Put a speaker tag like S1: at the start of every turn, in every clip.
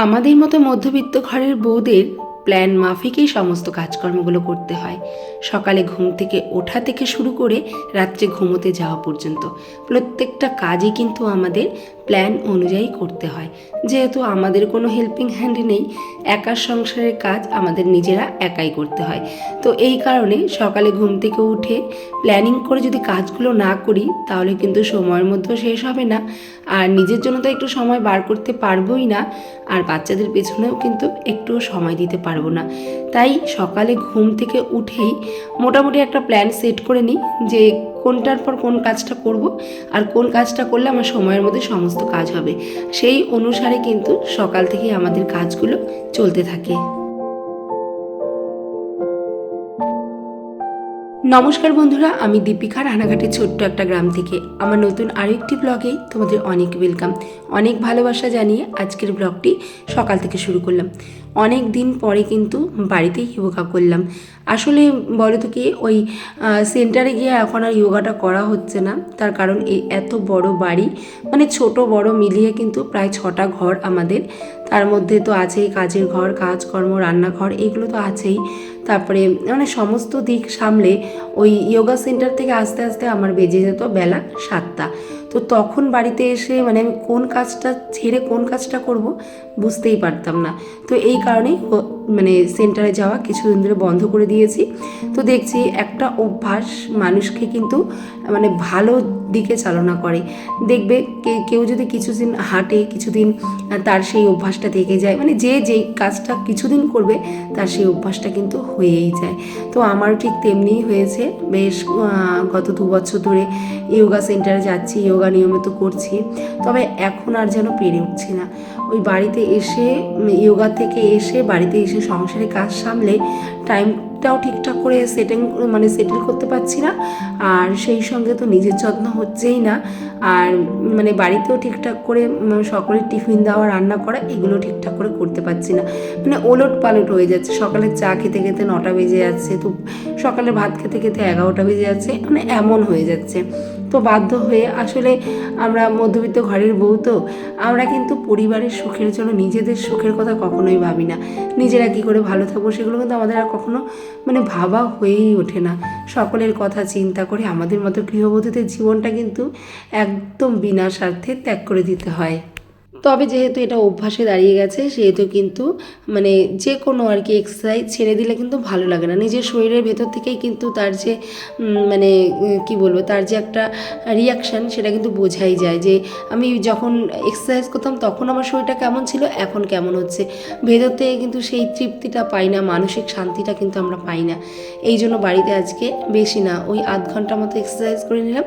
S1: আমাদের মতো মধ্যবিত্ত ঘরের বউদের প্ল্যান মাফিকই সমস্ত কাজকর্মগুলো করতে হয়। সকালে ঘুম থেকে ওঠা থেকে শুরু করে রাত্রে ঘুমোতে যাওয়া পর্যন্ত প্রত্যেকটা কাজই কিন্তু আমাদের প্ল্যান অনুযায়ী করতে হয়। যেহেতু আমাদের কোনো হেল্পিং হ্যান্ড নেই, একার সংসারের কাজ আমাদের নিজেরা একাই করতে হয়। তো এই কারণে সকালে ঘুম থেকে উঠে প্ল্যানিং করে যদি কাজগুলো না করি তাহলে কিন্তু সময়ের মধ্যেও শেষ হবে না, আর নিজের জন্য তো একটু সময় বার করতে পারবোই না, আর বাচ্চাদের পেছনেও কিন্তু একটুও সময় দিতে পারবো না। তাই সকালে ঘুম থেকে উঠেই মোটামুটি একটা প্ল্যান সেট করে নিই যে কোনটার পর কোন কাজটা করব আর কোন কাজটা করলে আমার সময়ের মধ্যে সমস্ত কাজ হবে। সেই অনুসারে কিন্তু সকাল থেকেই আমাদের কাজগুলো চলতে থাকে। নমস্কার বন্ধুরা, আমি দীপিকা, রানাঘাটের ছোট্ট একটা গ্রাম থেকে আমার নতুন আরও একটি ব্লগে তোমাদের অনেক ওয়েলকাম, অনেক ভালোবাসা জানিয়ে আজকের ব্লগটি সকাল থেকে শুরু করলাম। অনেক দিন পরে কিন্তু বাড়িতেই যোগা করলাম। আসলে বলো তো কি, ওই সেন্টারে গিয়ে এখন আর যোগাটা করা হচ্ছে না। তার কারণ এই এত বড় বাড়ি, মানে ছোট বড় মিলিয়ে কিন্তু প্রায় 6টা ঘর আমাদের। তার মধ্যে তো আছেই কাজের ঘর, কাজকর্ম, রান্নাঘর, এগুলো তো আছেই। তারপরে মানে সমস্ত দিক সামলে ওই যোগা সেন্টার থেকে আস্তে আস্তে আমার বেজে যেত বেলা 7টা। তো তখন বাড়িতে এসে মানে আমি কোন কাজটা ছেড়ে কোন কাজটা করব বুঝতেই পারতাম না। তো এই কারণেই মানে সেন্টারে যাওয়া কিছুদিন ধরে বন্ধ করে দিয়েছি। তো দেখছি একটা অভ্যাস মানুষকে কিন্তু মানে ভালো দিকে চালনা করে। দেখবে কেউ যদি কিছুদিন হাঁটে, কিছুদিন তার সেই অভ্যাসটা থেকে যায়, মানে যে যেই কাজটা কিছুদিন করবে তার সেই অভ্যাসটা কিন্তু হয়েই যায়। তো আমারও ঠিক তেমনিই হয়েছে। বেশ গত 2 বছর ধরে যোগা সেন্টারে যাচ্ছি, যোগা নিয়মিত করছি, তবে এখন আর যেন পেরে উঠছি না। ওই বাড়িতে এসে যোগা থেকে এসে বাড়িতে এসে সংসারে কাজ সামলে টাইমটাও ঠিকঠাক করে সেটেল করতে পারছি না, আর সেই সঙ্গে তো নিজের যত্ন হচ্ছেই না। আর মানে বাড়িতেও ঠিকঠাক করে সকলের টিফিন দেওয়া, রান্না করা, এগুলো ঠিকঠাক করে করতে পারছি না। মানে ওলট পালট হয়ে যাচ্ছে। সকালে চা খেতে খেতে 9টা বেজে যাচ্ছে, তো সকালে ভাত খেতে খেতে 11টা বেজে যাচ্ছে, মানে এমন হয়ে যাচ্ছে। তো বাধ্য হয়ে, আসলে আমরা মধ্যবিত্ত ঘরের বউ, তো আমরা কিন্তু পরিবারের সুখের জন্য নিজেদের সুখের কথা কখনোই ভাবি না। নিজেরা কী করে ভালো থাকবো সেগুলো কিন্তু আমাদের আর কখনো মানে ভাবা হয়েই ওঠে না। সকলের কথা চিন্তা করে আমাদের মতো গৃহবধূদের জীবনটা কিন্তু একদম বিনা স্বার্থে ত্যাগ করে দিতে হয়। তবে যেহেতু এটা অভ্যাসে দাঁড়িয়ে গেছে, সেহেতু কিন্তু মানে যে কোনো আর কি এক্সারসাইজ ছেড়ে দিলে কিন্তু ভালো লাগে না। নিজের শরীরের ভেতর থেকেই কিন্তু তার যে মানে কি বলবো, তার যে একটা রিয়াকশান, সেটা কিন্তু বোঝাই যায় যে আমি যখন এক্সারসাইজ করতাম তখন আমার শরীরটা কেমন ছিল, এখন কেমন হচ্ছে। ভেতর থেকে কিন্তু সেই তৃপ্তিটা পাই না, মানসিক শান্তিটা কিন্তু আমরা পাই না। এই জন্য বাড়িতে আজকে বেশি না, ওই আধ ঘন্টা মতো এক্সারসাইজ করে নিলাম,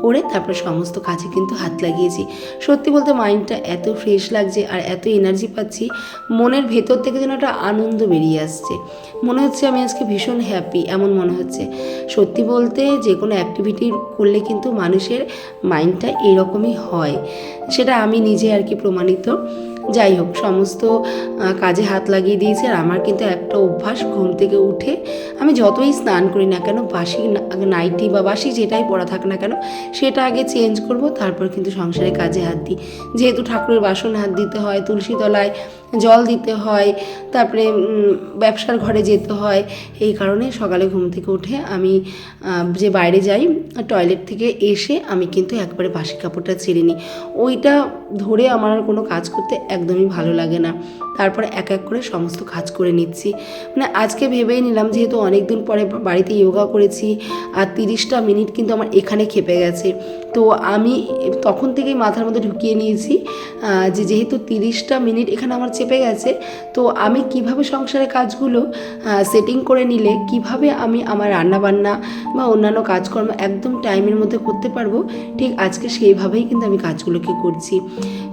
S1: করে তারপরে সমস্ত কাজে কিন্তু হাত লাগিয়েছি। সত্যি বলতে মাইন্ডটা এত ফ্রেশ লাগছে আর এত এনার্জি পাচ্ছি, মনের ভেতর থেকে যেন একটা আনন্দ বেরিয়ে আসছে। মনে হচ্ছে আমি আজকে ভীষণ হ্যাপি, এমন মনে হচ্ছে। সত্যি বলতে যে কোনো অ্যাক্টিভিটি করলে কিন্তু মানুষের মাইন্ডটা এরকমই হয়, সেটা আমি নিজে আর কি প্রমাণিত। যাই হোক, সমস্ত কাজে হাত লাগিয়ে দিয়েছে। আর আমার কিন্তু একটা অভ্যাস, ঘুম থেকে উঠে আমি যতই স্নান করি না কেন, বাসি নাইটি বা বাসি যেটাই পরা থাক না কেন, সেটা আগে চেঞ্জ করব, তারপর কিন্তু সংসারের কাজে হাত দিই। যেহেতু ঠাকুরের বাসনে হাত দিতে হয়, তুলসী তলায় জল দিতে হয়, তারপরে ব্যবসার ঘরে যেতে হয়, এই কারণে সকালে ঘুম থেকে উঠে আমি যে বাইরে যাই, টয়লেট থেকে এসে আমি কিন্তু একবারে বাসি কাপড়টা ছেড়ে নিই। ওইটা ধরে আমার আর কোনো কাজ করতে একদমই ভালো লাগে না। তারপরে এক এক করে সমস্ত কাজ করে নিচ্ছি। মানে আজকে ভেবেই নিলাম, যেহেতু অনেক দিন পরে বাড়িতে যোগা করেছি, আর 30টা মিনিট কিন্তু আমার এখানে খেপে গেছে। তো আমি তখন থেকেই মাথার মধ্যে ঢুকিয়ে নিয়েছি যে যেহেতু 30টা মিনিট এখানে আমার চেপে গেছে, তো আমি কিভাবে সংসারের কাজগুলো সেটিং করে নিলে কিভাবে আমি আমার রান্নাবান্না বা অন্যান্য কাজকর্ম একদম টাইমের মধ্যে করতে পারবো, ঠিক আজকে সেইভাবেই কিন্তু আমি কাজগুলোকে করছি।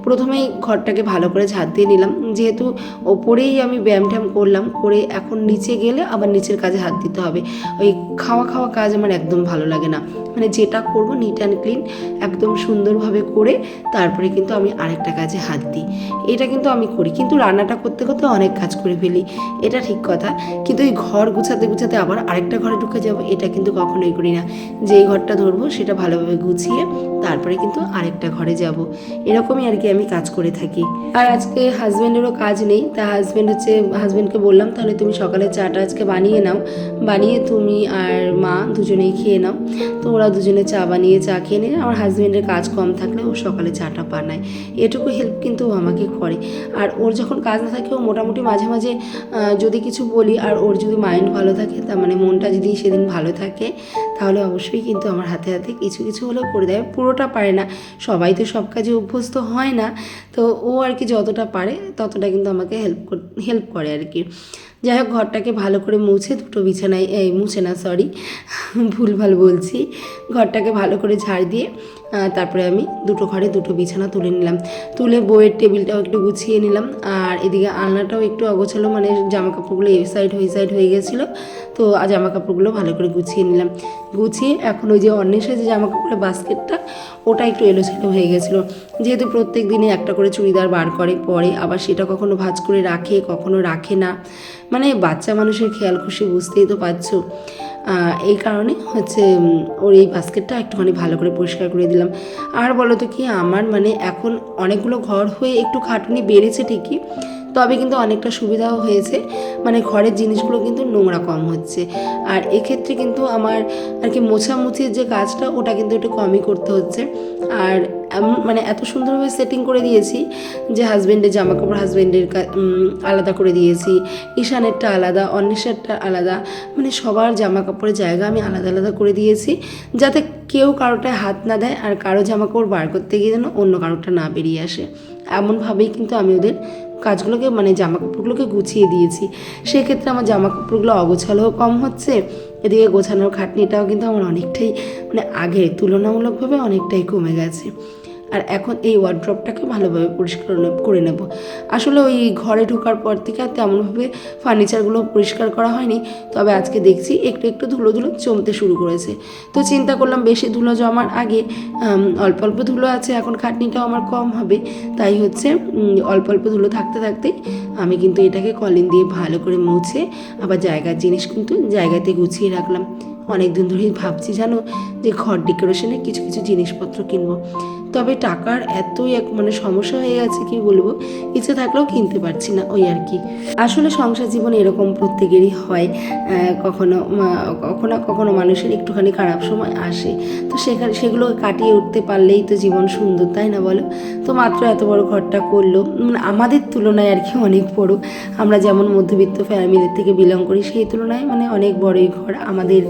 S1: প্রথমেই ঘরটাকে ভালো করে ঝাড় দিয়ে নিলাম, যেহেতু ওপরেই আমি ব্যায়াম ট্যায়াম করলাম, করে এখন নিচে গেলে আবার নিচের কাজে হাত দিতে হবে। ওই খাওয়া কাজ আমার একদম ভালো লাগে না। মানে যেটা করব নিট অ্যান্ড ক্লিন একদম সুন্দরভাবে করে তারপরে কিন্তু আমি আরেকটা কাজে হাত দিই। এটা কিন্তু আমি করি, কিন্তু রান্নাটা করতে করতে অনেক কাজ করে ফেলি, এটা ঠিক কথা। কিন্তু এই ঘর গুছাতে আবার আরেকটা ঘরে ঢুকে যাব, এটা কিন্তু কখনোই করি না। যেই ঘরটা ধরবো সেটা ভালোভাবে গুছিয়ে তারপরে কিন্তু আরেকটা ঘরে যাব, এরকমই আর কি আমি কাজ করে থাকি। আর আর আজকে হাজব্যান্ডেরও কাজ নেই, তা হাজব্যান্ডকে বললাম তাহলে তুমি সকালে চাটা আজকে বানিয়ে নাও, বানিয়ে তুমি আর মা দুজনেই খেয়ে নাও। তো ওরা দুজনে চা বানিয়ে চা খেয়ে নিয়ে, আমার হাজব্যান্ডের কাজ কম থাকলে ও সকালে চাটা বানায়, এটুকু হেল্প কিন্তু ও আমাকে করে। আর ওর যখন কাজ না থাকে ও মোটামুটি মাঝে মাঝে যদি কিছু বলি আর ওর যদি মাইন্ড ভালো থাকে, তার মানে মনটা যদি সেদিন ভালো থাকে, তাহলে অবশ্যই কিন্তু আমার হাতে হাতে কিছু কিছু হলেও করে দেয়। পুরোটা পারে না, সবাই তো সব কাজে অভ্যস্ত হয় না, তো ও আর কি যতটা পারে ততটা কিন্তু আমাকে হেল্প করে আর কি। যাই হোক, ঘরটাকে ভালো করে মুছে দুটো বিছানায় মুছে না সরি ভুলভাল বলছি, ঘরটাকে ভালো করে ঝাড় দিয়ে তারপরে আমি দুটো ঘরে দুটো বিছানা তুলে নিলাম, তুলে বইয়ের টেবিলটাও একটু গুছিয়ে নিলাম। আর এদিকে আলনাটাও একটু অগোছালো, মানে জামা কাপড়গুলো এই সাইড ওই সাইড হয়ে গেছিলো, তো জামা কাপড়গুলো ভালো করে গুছিয়ে নিলাম। গুছিয়ে এখন ওই যে অন্বেষা যে জামা কাপড়ের বাস্কেটটা, ওটা একটু এলোছেলো হয়ে গেছিলো, যেহেতু প্রত্যেক দিনে একটা করে চুড়িদার বার করে পরে, আবার সেটা কখনো ভাঁজ করে রাখে কখনো রাখে না, মানে বাচ্চা মানুষের খেয়াল খুশি বুঝতেই তো পারছো। এই কারণে হচ্ছে ওর এই বাস্কেটটা একটুখানি ভালো করে পরিষ্কার করে দিলাম। আর বলো তো কি, আমার মানে এখন অনেকগুলো ঘর হয়ে একটু খাটুনি বেড়েছে ঠিকই, তবে কিন্তু অনেকটা সুবিধাও হয়েছে, মানে ঘরের জিনিসগুলো কিন্তু নোংরা কম হচ্ছে। আর এক্ষেত্রে কিন্তু আমার আর কি মোছামুছির যে কাজটা ওটা কিন্তু একটু কমই করতে হচ্ছে। আর মানে এত সুন্দরভাবে সেটিং করে দিয়েছি যে হাজব্যান্ডের জামাকাপড় হাজব্যান্ডের আলাদা করে দিয়েছি, ঈশানেরটা আলাদা, অন্বেষারটা আলাদা, মানে সবার জামা কাপড়ের জায়গা আমি আলাদা আলাদা করে দিয়েছি, যাতে কেউ কারোটায় হাত না দেয় আর কারো জামা কাপড় বার করতে গিয়ে যেন অন্য কারোটা না বেরিয়ে আসে। এমনভাবেই কিন্তু আমি ওদের কাজগুলোকে মানে জামা কাপড়গুলোকে গুছিয়ে দিয়েছি। সেক্ষেত্রে আমার জামা কাপড়গুলো অগোছালোও কম হচ্ছে, এদিকে গোছানোর খাটনিটাও কিন্তু আমার অনেকটাই মানে আগে তুলনামূলকভাবে অনেকটাই কমে গেছে। আর এখন এই ওয়ার্ড্রপটাকে ভালোভাবে পরিষ্কার করে নেব। আসলে ওই ঘরে ঢোকার পর থেকে আর তেমনভাবে ফার্নিচারগুলো পরিষ্কার করা হয়নি, তবে আজকে দেখছি একটু একটু ধুলো ধুলো জমতে শুরু করেছে। তো চিন্তা করলাম বেশি ধুলো জমার আগে অল্প অল্প ধুলো আছে, এখন খাটনিটাও আমার কম হবে, তাই হচ্ছে অল্প অল্প ধুলো থাকতে থাকতেই আমি কিন্তু এটাকে কলিন দিয়ে ভালো করে মুছে আবার জায়গার জিনিস কিন্তু জায়গাতে গুছিয়ে রাখলাম। অনেক দিন ধরেই ভাবছি জানো যে ঘর ডেকোরেশনে কিছু কিছু জিনিসপত্র কিনবো, তবে টাকার এতই মানে সমস্যা হয়ে গেছে কি বলবো, ইচ্ছে থাকলেও কিনতে পারছি না, ওই আর কি। আসলে সংসার জীবন এরকম প্রত্যেকেরই হয়, কখনো কখনো কখনো মানুষের একটুখানি খারাপ সময় আসে, তো সেগুলো কাটিয়ে উঠতে পারলেই তো জীবন সুন্দর, তাই না বলো? তো মাত্র এত বড় ঘরটা করলো, মানে আমাদের তুলনায় আর কি অনেক বড়, আমরা যেমন মধ্যবিত্ত ফ্যামিলির থেকে বিলং করি সেই তুলনায় মানে অনেক বড়ই ঘর আমাদের,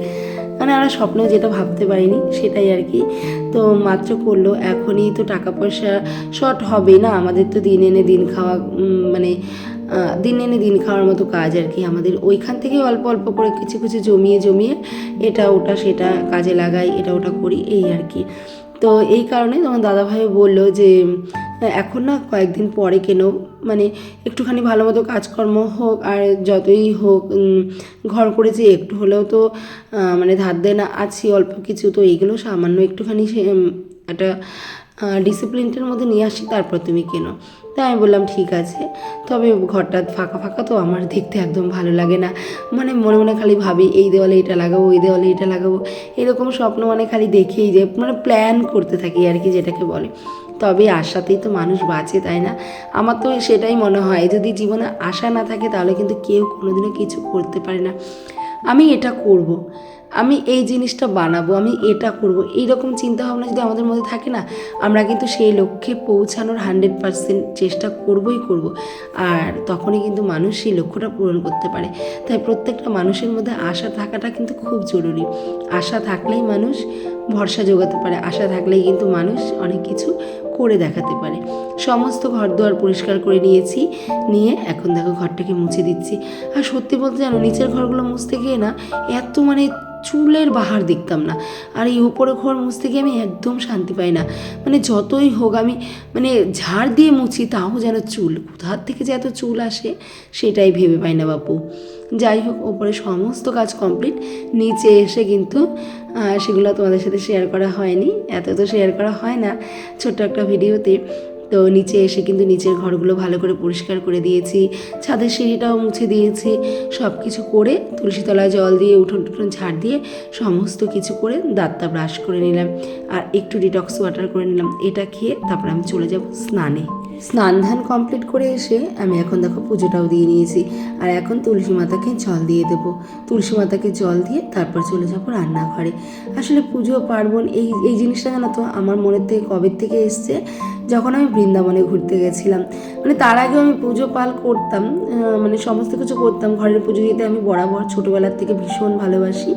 S1: মানে আমরা স্বপ্নেও যেটা ভাবতে পারিনি সেটাই আর কি। তো মাত্র করলো, এখনই তো টাকা পয়সা শর্ট হবে না, আমাদের তো দিন এনে দিন খাওয়া, মানে দিন এনে দিন খাওয়ার মতো কাজ আর কি আমাদের, ওইখান থেকে অল্প অল্প করে কিছু কিছু জমিয়ে জমিয়ে এটা ওটা সেটা কাজে লাগাই, এটা ওটা করি, এই আর কি। তো এই কারণে তোমার দাদাভাইও বললো যে এখন না কয়েকদিন পরে কেন, মানে একটুখানি ভালো মতো কাজকর্ম হোক আর যতই হোক, ঘর করেছি একটু হলেও তো মানে ধার দেনা আছি অল্প কিছু, তো এইগুলো সামান্য একটুখানি একটা ডিসিপ্লিনটার মধ্যে নিয়ে আসি, তারপর তুমি কেনো। তাই আমি বললাম ঠিক আছে, তবে ঘরটা ফাঁকা ফাঁকা তো আমার দেখতে একদম ভালো লাগে না, মানে মনে মনে খালি ভাবি এই দেওয়ালে এটা লাগাবো ওই দেওয়ালে এটা লাগাবো, এরকম স্বপ্ন মানে খালি দেখেই যে মানে প্ল্যান করতে থাকি আর কি, যেটাকে বলে। তবে আশাতেই তো মানুষ বাঁচে, তাই না? আমার তো সেটাই মনে হয়, যদি জীবনে আশা না থাকে তাহলে কিন্তু কেউ কোনোদিনও কিছু করতে পারে না। আমি এটা করব, আমি এই জিনিসটা বানাবো, আমি এটা করব, এইরকম চিন্তাভাবনা যদি আমাদের মধ্যে থাকে না, আমরা কিন্তু সেই লক্ষ্যে পৌঁছানোর 100% চেষ্টা করবই করব। আর তখনই কিন্তু মানুষ সেই লক্ষ্যটা পূরণ করতে পারে। তাই প্রত্যেকটা মানুষের মধ্যে আশা থাকাটা কিন্তু খুব জরুরি। আশা থাকলেই মানুষ ভরসা জোগাতে পারে, আশা থাকলেই কিন্তু মানুষ অনেক কিছু করে দেখাতে পারে। সমস্ত ঘর দুয়ার পরিষ্কার করে নিয়েছি, নিয়ে এখন দেখো ঘরটাকে মুছে দিচ্ছি। আর সত্যি বলতে জানো, নিচের ঘরগুলো মুছতে গিয়ে না এত মানে চুলের বাহার দেখতাম না, আর এই উপরে ঘর মুছতে গিয়ে আমি একদম শান্তি পাই না, মানে যতই হোক আমি মানে ঝাড় দিয়ে মুছি তাও যেন চুল, কোথার থেকে যে এত চুল আসে সেটাই ভেবে পাই না বাপু। যাই হোক, ওপরে সমস্ত কাজ কমপ্লিট, নিচে এসে কিন্তু সেগুলো তোমাদের সাথে শেয়ার করা হয়নি, এত তো শেয়ার করা হয় না ছোট্ট একটা ভিডিওতে। তো নিচে এসে কিন্তু নিচের ঘরগুলো ভালো করে পরিষ্কার করে দিয়েছি, ছাদের সিঁড়িটাও মুছে দিয়েছি, সব কিছু করে তুলসীতলায় জল দিয়ে উঠোন টুঠোন ঝাড় দিয়ে সমস্ত কিছু করে দাঁতটা ব্রাশ করে নিলাম, আর একটু ডিটক্স ওয়াটার করে নিলাম, এটা খেয়ে তারপর আমি চলে যাব স্নানে। স্নান ধান কমপ্লিট করে এসে আমি এখন দেখো পুজোটাও দিয়ে নিয়েছি। আর এখন তুলসী মাতাকে জল দিয়ে দেবো। তুলসী মাতাকে জল দিয়ে তারপর চলে যাবো রান্নাঘরে। আসলে পুজো পার্বণ এই এই জিনিসটা জানো তো আমার মনের থেকে কবে থেকে এসছে, যখন আমি বৃন্দাবনে ঘুরতে গেছিলাম। মানে তার আগেও আমি পুজো পাল করতাম, মানে সমস্ত কিছু করতাম। ঘরের পুজো দিতে আমি বরাবর ছোটোবেলার থেকে ভীষণ ভালোবাসি।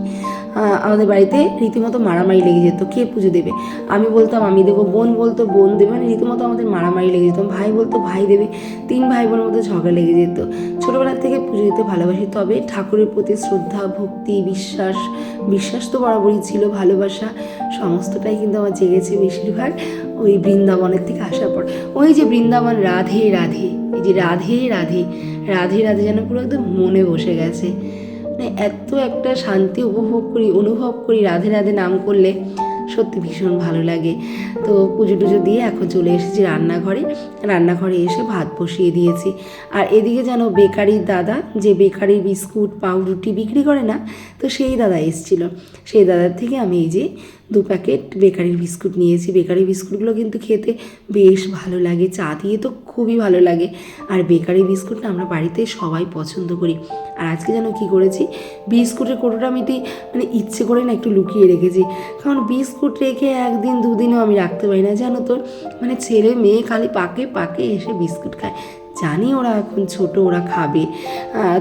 S1: আমাদের বাড়িতে রীতিমতো মারামারি লেগে যেত, কে পুজো দেবে। আমি বলতাম আমি দেবো, বোন বলতো বোন দেবে, মানে রীতিমতো আমাদের মারামারি লেগে যেত। ভাই বলতো ভাই দেবে, 3 ভাই বোনের মধ্যে ঝগড়া লেগে যেত। ছোটোবেলার থেকে পুজো দিতে ভালোবাসি। তবে ঠাকুরের প্রতি শ্রদ্ধা, ভক্তি, বিশ্বাস তো বরাবরই ছিল, ভালোবাসা সমস্তটাই কিন্তু আমার জেগেছে বেশিরভাগ ওই বৃন্দাবনের থেকে আসার পর। ওই যে বৃন্দাবন রাধে রাধে, এই যে রাধে রাধে রাধে রাধে যেন পুরো একদম মনে বসে গেছে। মানে এত একটা শান্তি অনুভব করি রাধে রাধে নাম করলে, সত্যি ভীষণ ভালো লাগে। তো পুজো টুজো দিয়ে এখন চলে এসেছি রান্নাঘরে এসে ভাত বসিয়ে দিয়েছি। আর এদিকে যেন বেকারির দাদা, যে বেকারির বিস্কুট পাউরুটি বিক্রি করে না, তো সেই দাদা এসেছিলো। সেই দাদার থেকে আমি এই যে 2 প্যাকেট বেকারির বিস্কুট নিয়েছি। বেকারি বিস্কুটগুলো কিন্তু খেতে বেশ ভালো লাগে, চা দিয়ে তো খুবই ভালো লাগে। আর বেকারি বিস্কুটটা আমরা বাড়িতে সবাই পছন্দ করি। আর আজকে যেন কী করেছি, বিস্কুটের কৌটোটা আমি মানে ইচ্ছে করে না একটু লুকিয়ে রেখেছি। কারণ বিস্কুট রেখে 1 দিন 2 দিনও আমি রাখতে পারি না, জানো তো। মানে ছেলে মেয়ে খালি পাকে এসে বিস্কুট খায়। জানি ওরা এখন ছোট, ওরা খাবে,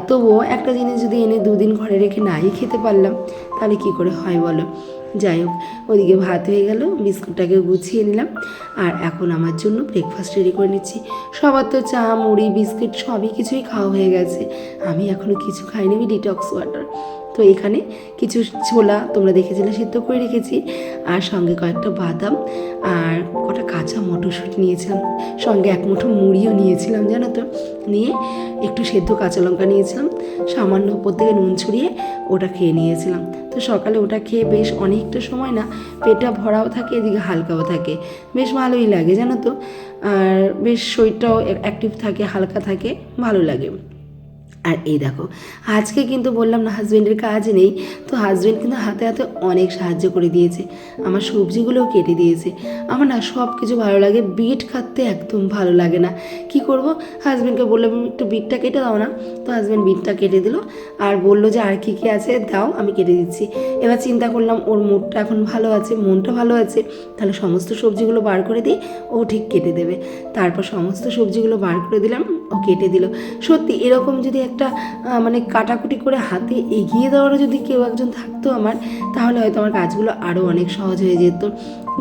S1: তবুও একটা জিনিস যদি এনে 2 দিন ঘরে রেখে নাই খেতে পারলাম, তাহলে কী করে হয় বলো। যাই হোক, ওদিকে ভাত হয়ে গেল, বিস্কুটটাকে গুছিয়ে নিলাম। আর এখন আমার জন্য ব্রেকফাস্ট রেডি করে নিচ্ছি। সবার তো চা মুড়ি বিস্কিট সবই কিছুই খাওয়া হয়ে গেছে, আমি এখনও কিছু খাইনি, আমি ডিটক্স ওয়াটার। তো এখানে কিছু ছোলা তোমরা দেখেছিলে সিদ্ধ করে রেখেছি, আর সঙ্গে কয়েকটা বাদাম আর কটা কাঁচা মটরশুঁটি নিয়েছিলাম, সঙ্গে 1 মুঠো মুড়িও নিয়েছিলাম, জানো তো। নিয়ে একটু সেদ্ধ কাঁচা লঙ্কা নিয়েছিলাম, সামান্য ওপর থেকে নুন ছড়িয়ে ওটা খেয়ে নিয়েছিলাম। তো সকালে ওটা খেয়ে বেশ অনেকটা সময় না পেটটা ভরাও থাকে, এদিকে হালকাও থাকে, বেশ ভালোই লাগে, জানো তো। আর বেশ শরীরটাও অ্যাক্টিভ থাকে, হালকা থাকে, ভালো লাগে। আর এই দেখো, আজকে কিন্তু বললাম না হাজব্যান্ডের কাজ নেই, তো হাজব্যান্ড কিন্তু হাতে হাতে অনেক সাহায্য করে দিয়েছে, আমার সবজিগুলোও কেটে দিয়েছে। আমার না সব কিছু ভালো লাগে, বিট খাতে একদম ভালো লাগে না। কি করব, হাজব্যান্ডকে বললাম একটু বিটটা কেটে দাও না, তো হাজব্যান্ড বিটটা কেটে দিল আর বললো যে আর কী কী আছে দাও, আমি কেটে দিচ্ছি। এবার চিন্তা করলাম ওর মুডটা এখন ভালো আছে, মনটা ভালো আছে, তাহলে সমস্ত সবজিগুলো বার করে দিই, ও ঠিক কেটে দেবে। তারপর সমস্ত সবজিগুলো বার করে দিলাম, ও কেটে দিল। সত্যি এরকম যদি একটা মানে কাটাকুটি করে হাতে এগিয়ে দেওয়ারও যদি কেউ একজন থাকতো আমার, তাহলে হয়তো আমার কাজগুলো আরও অনেক সহজ হয়ে যেত।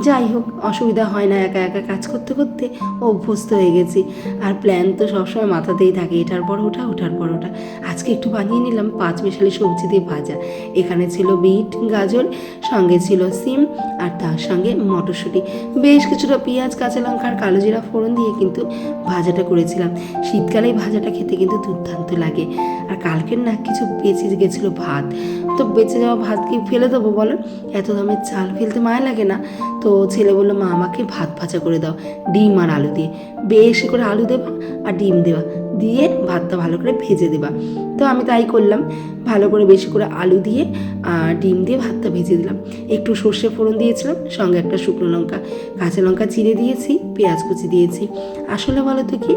S1: যাই হোক, অসুবিধা হয় না, একা একা কাজ করতে করতে অভ্যস্ত হয়ে গেছি। আর প্ল্যান তো সবসময় মাথাতেই থাকে, এটার পর ওটা। আজকে একটু বানিয়ে নিলাম 5 মিশালি সবজি দিয়ে ভাজা। এখানে ছিল বিট গাজর, সঙ্গে ছিল সিম, আর তার সঙ্গে মটরশুঁটি, বেশ কিছুটা পেঁয়াজ কাঁচা লঙ্কা আর কালো জিরা ফোড়ন দিয়ে কিন্তু ভাজাটা করেছিলাম। শীতকালে ভাজাটা খেতে কিন্তু দুর্দান্ত লাগে। আর কালকের না কিছু বেঁচে গেছিলো ভাত, তো বেঁচে যাওয়া ভাত কি ফেলে দেবো বলো, এত দামের চাল ফেলতে মায়া লাগে না। তো ছেলে বললো মা আমাকে ভাত ভাজা করে দাও, ডিম আর আলু দিয়ে, বেশি করে আলু দেবা আর ডিম দেবা, দিয়ে ভাতটা ভালো করে ভেজে দেবা। তো আমি তাই করলাম, ভালো করে বেশি করে আলু দিয়ে আর ডিম দিয়ে ভাতটা ভেজে দিলাম। একটু সর্ষে ফোড়ন দিয়েছিলাম, সঙ্গে একটা শুকনো লঙ্কা, কাঁচা লঙ্কা চিড়ে দিয়েছি, পেঁয়াজ কুচি দিয়েছি। আসলে বলো তো কি,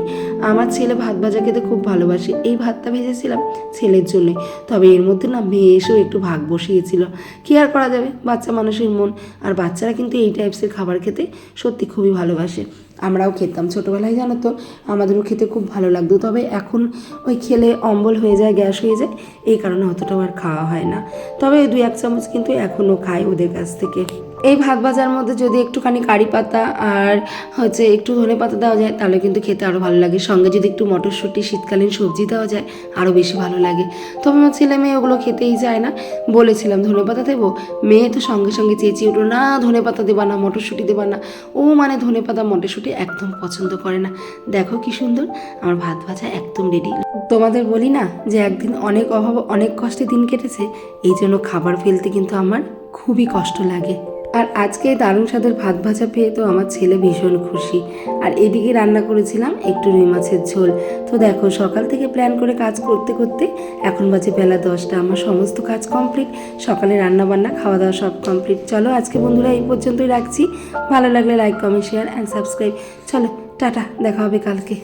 S1: আমার ছেলে ভাত ভাজা খেতে খুব ভালোবাসে, এই ভাতটা ভেজেছিলাম ছেলের জন্যে। তবে এর মধ্যে না মেয়ে এসেও একটু ভাগ বসিয়েছিল, কী আর করা যাবে, বাচ্চা মানুষের মন। আর বাচ্চারা কিন্তু এই টাইপসের খাবার খেতে সত্যি খুবই ভালোবাসে। আমরাও খেতাম ছোটোবেলায়, জানো তো, আমাদেরও খেতে খুব ভালো লাগতো। তবে এখন ওই খেলে অম্বল হয়ে যায়, গ্যাস হয়ে যায়, এই কারণে অতটাও আর খাওয়া হয় না। তবে 2-1 চামচ কিন্তু এখনও খাই ওদের কাছ থেকে। এই ভাত ভাজার মধ্যে যদি একটুখানি কারি পাতা আর একটু ধনে পাতা দেওয়া যায়, তাহলে কিন্তু খেতে আরও ভালো লাগে। সঙ্গে যদি একটু মটরশুঁটি শীতকালীন সবজি দেওয়া যায়, আরও বেশি ভালো লাগে। তবে আমার ছেলে মেয়ে ওগুলো খেতেই যায় না। বলেছিলাম ধনে পাতা দেবো, মেয়ে তো সঙ্গে সঙ্গে চেঁচিয়ে উঠলো, না ধনে পাতা দেবা না, মটরশুঁটি দেবা না। ও মানে ধনে পাতা মটরশুঁটি একদম পছন্দ করে না। দেখো কি সুন্দর, আমার ভাত ভাজা একদম রেডি। তোমাদের বলি না যে একদিন অনেক অভাব অনেক কষ্টে দিন কেটেছে, এই জন্য খাবার ফেলতে কিন্তু আমার খুবই কষ্ট লাগে। আর আজকে দারুণ স্বাদের ভাত ভাজা পেয়ে তো আমার ছেলে ভীষণ খুশি। আর এদিকে রান্না করেছিলাম একটু রুই মাছের ঝোল। তো দেখো, সকাল থেকে প্ল্যান করে কাজ করতে করতে এখন বাজে বেলা 10টা, আমার সমস্ত কাজ কমপ্লিট, সকালে রান্না বান্না খাওয়া দাওয়া সব কমপ্লিট। চলো আজকে বন্ধুরা এই পর্যন্তই রাখছি। ভালো লাগলে like comment share and subscribe. চলো টাটা, দেখা হবে কালকে।